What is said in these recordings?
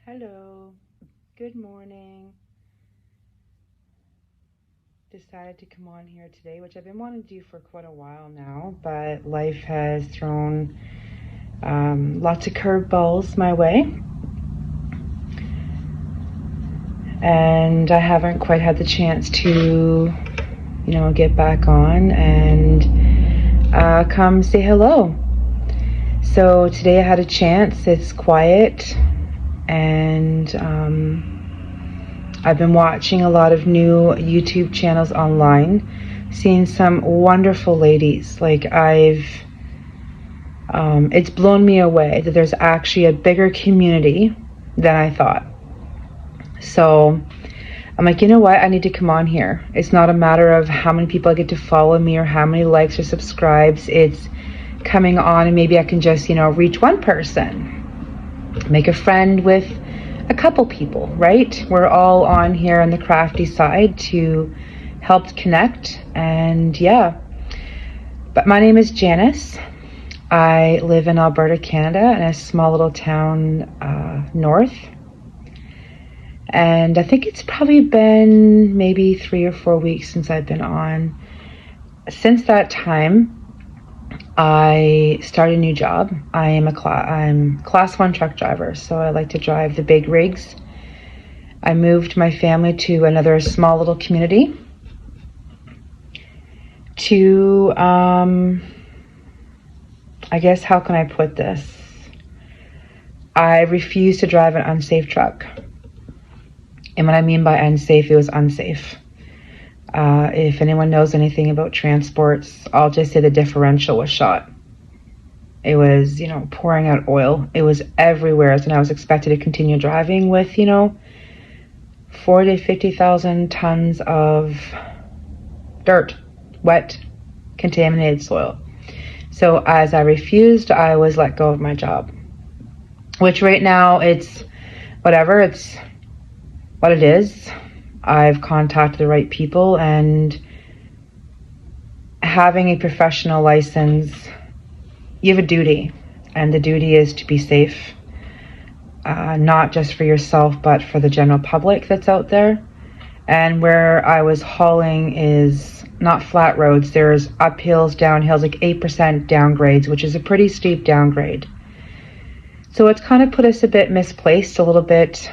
Hello, good morning. Decided to come on here today, which I've been wanting to do for quite a while now, but life has thrown lots of curveballs my way, and I haven't quite had the chance to, get back on and come say hello. So today I had a chance. It's quiet, and I've been watching a lot of new YouTube channels online, seeing some wonderful ladies. It's blown me away that there's actually a bigger community than I thought. So I'm like, you know what? I need to come on here. It's not a matter of how many people I get to follow me or how many likes or subscribes. It's coming on and maybe I can just, reach one person, make a friend with a couple people, right? We're all on here on the crafty side to help connect, and yeah. But my name is Janice. I live in Alberta, Canada, in a small little town north. And I think it's probably been maybe 3 or 4 weeks since I've been on. Since that time, I started a new job. I'm class 1 truck driver, so I like to drive the big rigs. I moved my family to another small little community to, I guess, how can I put this? I refuse to drive an unsafe truck. And what I mean by unsafe, it was unsafe. If anyone knows anything about transports, I'll just say the differential was shot. It was, pouring out oil. It was everywhere, and I was expected to continue driving with, 40 to 50,000 tons of dirt, wet, contaminated soil. So as I refused, I was let go of my job, which right now it's whatever, it's what it is. I've contacted the right people, and having a professional license, you have a duty, and the duty is to be safe, not just for yourself, but for the general public that's out there. And where I was hauling is not flat roads. There's uphills, downhills, like 8% downgrades, which is a pretty steep downgrade. So it's kind of put us a bit misplaced, a little bit,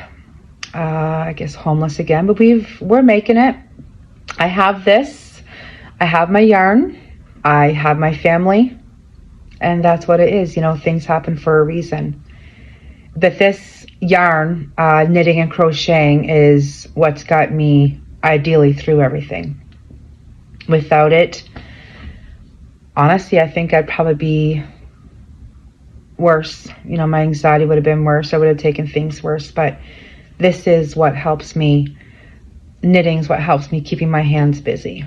I guess, homeless again, but we're making it. I have this, I have my yarn, I have my family, and that's what it is. Things happen for a reason. But this yarn, knitting and crocheting, is what's got me ideally through everything. Without it, honestly, I think I'd probably be worse. My anxiety would have been worse. I would have taken things worse, but this is what helps me. Knitting is what helps me keeping my hands busy.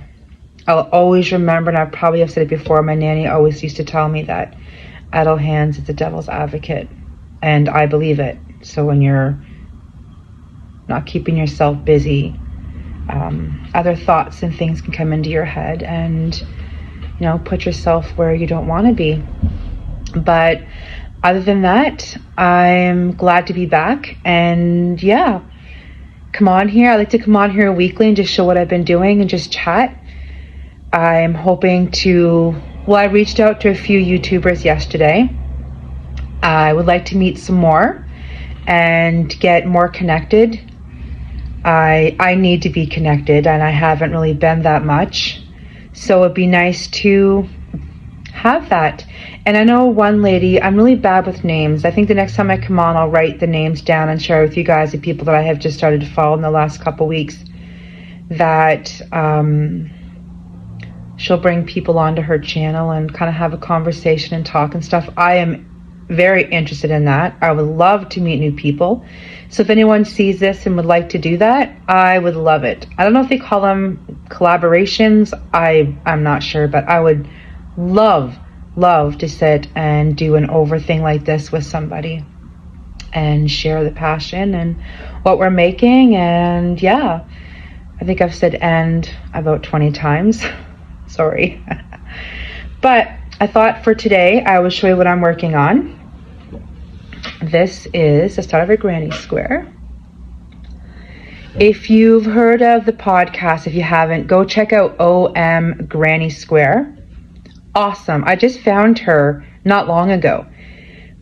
I'll always remember, and I probably have said it before, my nanny always used to tell me that idle hands is the devil's advocate. And I believe it. So when you're not keeping yourself busy, other thoughts and things can come into your head and, put yourself where you don't want to be. But other than that, I'm glad to be back, and yeah, come on here. I like to come on here weekly and just show what I've been doing and just chat. I'm hoping I reached out to a few YouTubers yesterday. I would like to meet some more and get more connected. I need to be connected, and I haven't really been that much. So it'd be nice to have that. And I know one lady, I'm really bad with names. I think the next time I come on, I'll write the names down and share with you guys the people that I have just started to follow in the last couple weeks, that she'll bring people onto her channel and kind of have a conversation and talk and stuff. I am very interested in that. I would love to meet new people. So if anyone sees this and would like to do that, I would love it. I don't know if they call them collaborations. I'm not sure, but I would love to sit and do an over thing like this with somebody and share the passion and what we're making. And yeah, I think I've said "and" about 20 times. Sorry. But I thought for today I would show you what I'm working on. This is the start of a granny square. If you've heard of the podcast, if you haven't, go check out OM Granny Square. Awesome. I just found her not long ago,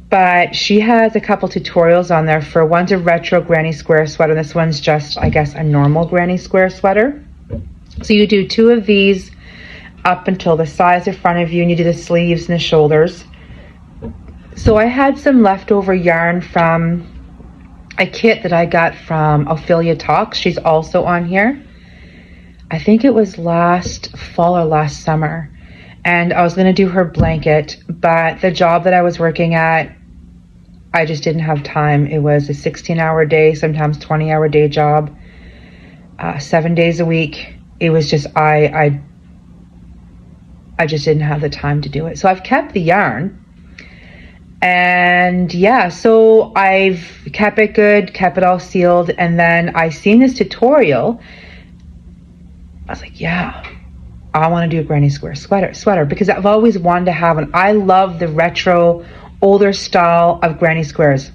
but she has a couple tutorials on there. For one's a retro granny square sweater. This one's just, I guess, a normal granny square sweater. So you do 2 of these up until the sides in front of you, and you do the sleeves and the shoulders. So I had some leftover yarn from a kit that I got from Ophelia Talks. She's also on here. I think it was last fall or last summer. And I was going to do her blanket, but the job that I was working at, I just didn't have time. It was a 16-hour day, sometimes 20-hour day job, 7 days a week. It was just, I just didn't have the time to do it. So I've kept the yarn. And yeah, so I've kept it good, kept it all sealed. And then I seen this tutorial. I was like, yeah, I want to do a granny square sweater because I've always wanted to have one. I love the retro, older style of granny squares.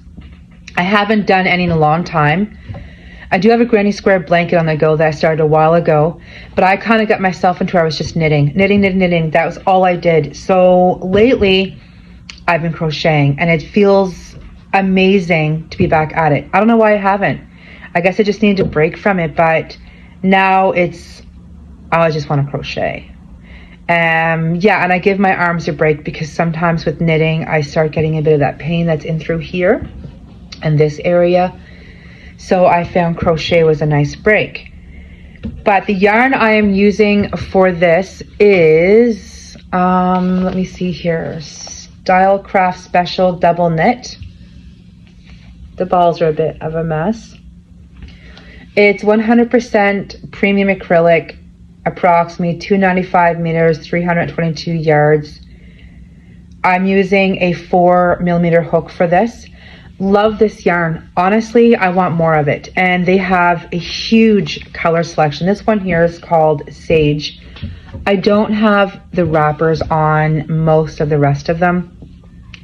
I haven't done any in a long time. I do have a granny square blanket on the go that I started a while ago, but I kind of got myself into where I was just knitting. That was all I did. So lately, I've been crocheting, and it feels amazing to be back at it. I don't know why I haven't. I guess I just needed a break from it, but now I just want to crochet. Yeah, and I give my arms a break because sometimes with knitting, I start getting a bit of that pain that's in through here and this area. So I found crochet was a nice break. But the yarn I am using for this is, let me see here, Stylecraft Special Double Knit. The balls are a bit of a mess. It's 100% premium acrylic, approximately 295 meters, 322 yards. I'm using a 4mm hook for this. Love this yarn. Honestly, I want more of it. And they have a huge color selection. This one here is called Sage. I don't have the wrappers on most of the rest of them,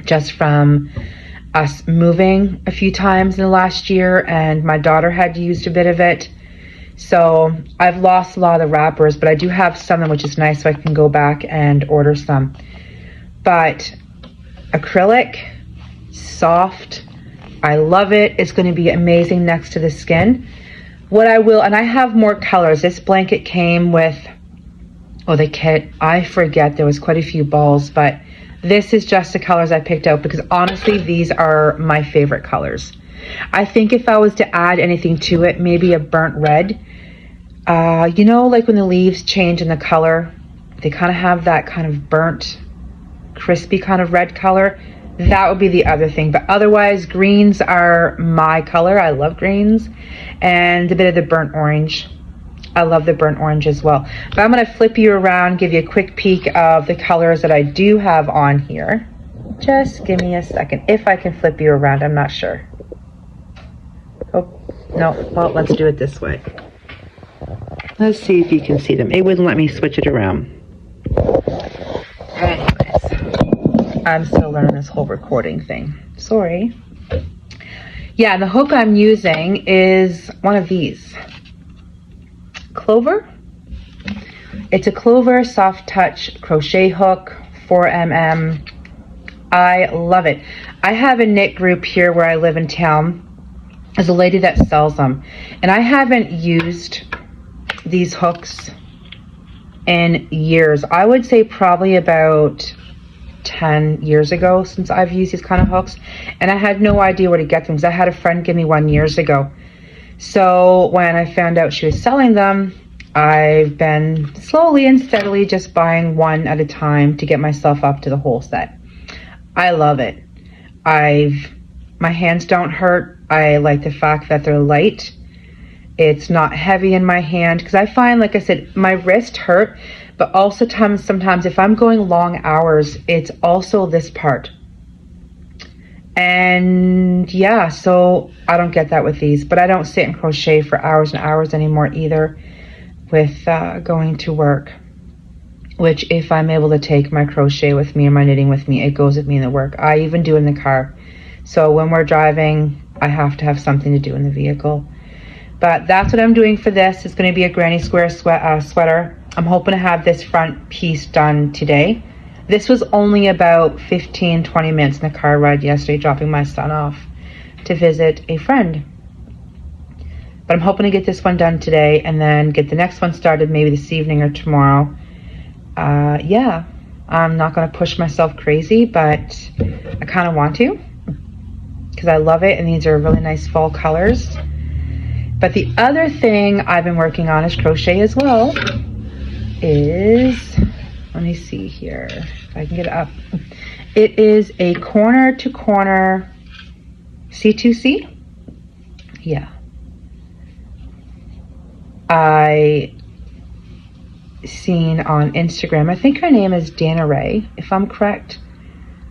just from us moving a few times in the last year, and my daughter had used a bit of it. So I've lost a lot of the wrappers, but I do have some of them, which is nice, so I can go back and order some. But acrylic, soft, I love it. It's going to be amazing next to the skin. What I will, and I have more colors. This blanket came with, the kit, I forget, there was quite a few balls, but this is just the colors I picked out because honestly, these are my favorite colors. I think if I was to add anything to it, maybe a burnt red. You know, like when the leaves change in the color, they kind of have that kind of burnt, crispy kind of red color. That would be the other thing. But otherwise, greens are my color. I love greens. And a bit of the burnt orange. I love the burnt orange as well. But I'm going to flip you around, give you a quick peek of the colors that I do have on here. Just give me a second. If I can flip you around, I'm not sure. Oh, no. Well, let's do it this way. Let's see if you can see them. It wouldn't let me switch it around. Anyways, I'm still learning this whole recording thing. Sorry. Yeah, the hook I'm using is one of these. Clover. It's a Clover soft touch crochet hook, 4mm. I love it. I have a knit group here where I live in town. There's a lady that sells them, and I haven't used these hooks in years. I would say probably about 10 years ago since I've used these kind of hooks, and I had no idea where to get them because I had a friend give me one years ago. So when I found out she was selling them, I've been slowly and steadily just buying one at a time to get myself up to the whole set. I love it. My hands don't hurt. I like the fact that they're light. It's not heavy in my hand because I find, like I said, my wrist hurt, but also sometimes if I'm going long hours, it's also this part. And yeah, so I don't get that with these, but I don't sit and crochet for hours and hours anymore either with going to work, which if I'm able to take my crochet with me or my knitting with me, it goes with me in the work. I even do in the car. So when we're driving, I have to have something to do in the vehicle. But that's what I'm doing for this. It's going to be a granny square sweater. I'm hoping to have this front piece done today. This was only about 15-20 minutes in the car ride yesterday, dropping my son off to visit a friend. But I'm hoping to get this one done today and then get the next one started maybe this evening or tomorrow. Yeah, I'm not going to push myself crazy, but I kind of want to because I love it, and these are really nice fall colors. But the other thing I've been working on is crochet as well. Let me see here if I can get it up. It is a corner to corner C2C. Yeah. I seen on Instagram, I think her name is Dana Ray, if I'm correct.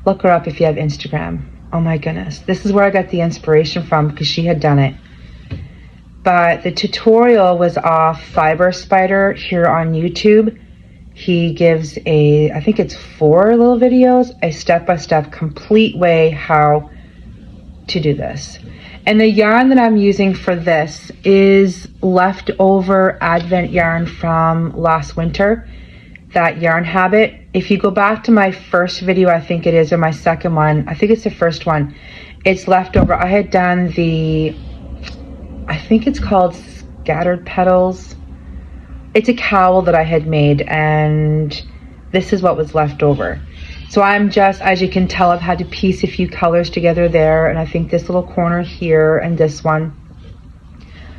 Look her up if you have Instagram. Oh my goodness. This is where I got the inspiration from, because she had done it. But the tutorial was off Fiber Spider here on YouTube. He gives I think it's 4 little videos, a step-by-step complete way how to do this. And the yarn that I'm using for this is leftover Advent yarn from last winter, that Yarn Habit. If you go back to my first video, I think it is, or my second one, I think it's the first one, it's leftover. I had done I think it's called Scattered Petals. It's a cowl that I had made, and this is what was left over. So I'm just, as you can tell, I've had to piece a few colors together there, and I think this little corner here and this one.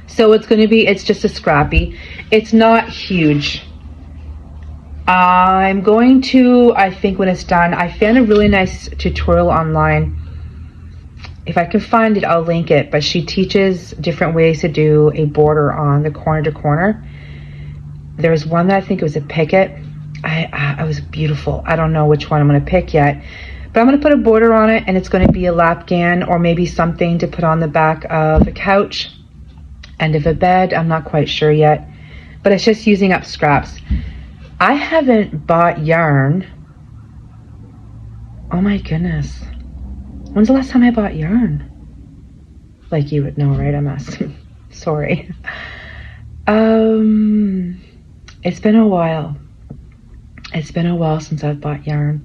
So it's just a scrappy. It's not huge. I'm going to, I think when it's done, I found a really nice tutorial online. If I can find it, I'll link it, but she teaches different ways to do a border on the corner to corner. There's one that I think it was a picket. It was beautiful. I don't know which one I'm going to pick yet, but I'm going to put a border on it, and it's going to be a lapgan or maybe something to put on the back of a couch, end of a bed. I'm not quite sure yet, but it's just using up scraps. I haven't bought yarn. Oh my goodness. When's the last time I bought yarn? Like you would know, right? I'm asking. Sorry. It's been a while. It's been a while since I've bought yarn.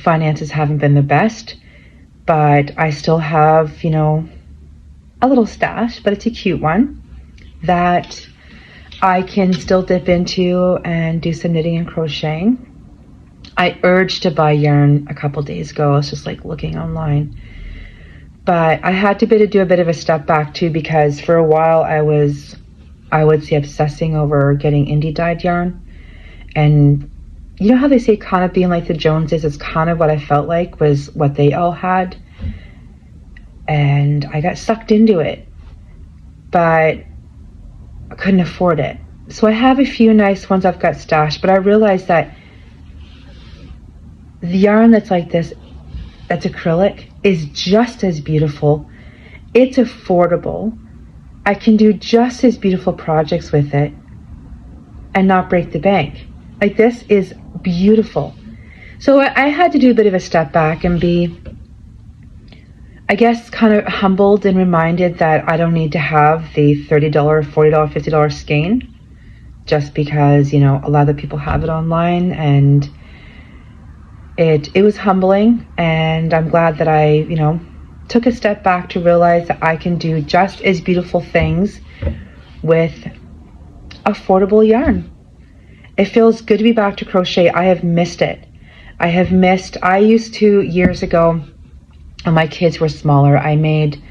Finances haven't been the best, but I still have, a little stash, but it's a cute one that I can still dip into and do some knitting and crocheting. I urged to buy yarn a couple days ago. I was just like looking online, but I had to do a bit of a step back too, because for a while I would say obsessing over getting indie dyed yarn. And you know how they say kind of being like the Joneses is kind of what I felt like was what they all had. And I got sucked into it, but I couldn't afford it. So I have a few nice ones I've got stashed, but I realized that the yarn that's like this, that's acrylic, is just as beautiful. It's affordable. I can do just as beautiful projects with it and not break the bank. Like, this is beautiful. So I had to do a bit of a step back and be, I guess, kind of humbled and reminded that I don't need to have the $30, $40, $50 skein just because, a lot of people have it online. And it was humbling, and I'm glad that I, took a step back to realize that I can do just as beautiful things with affordable yarn. It feels good to be back to crochet. I have missed it. I used to, years ago, when my kids were smaller, I made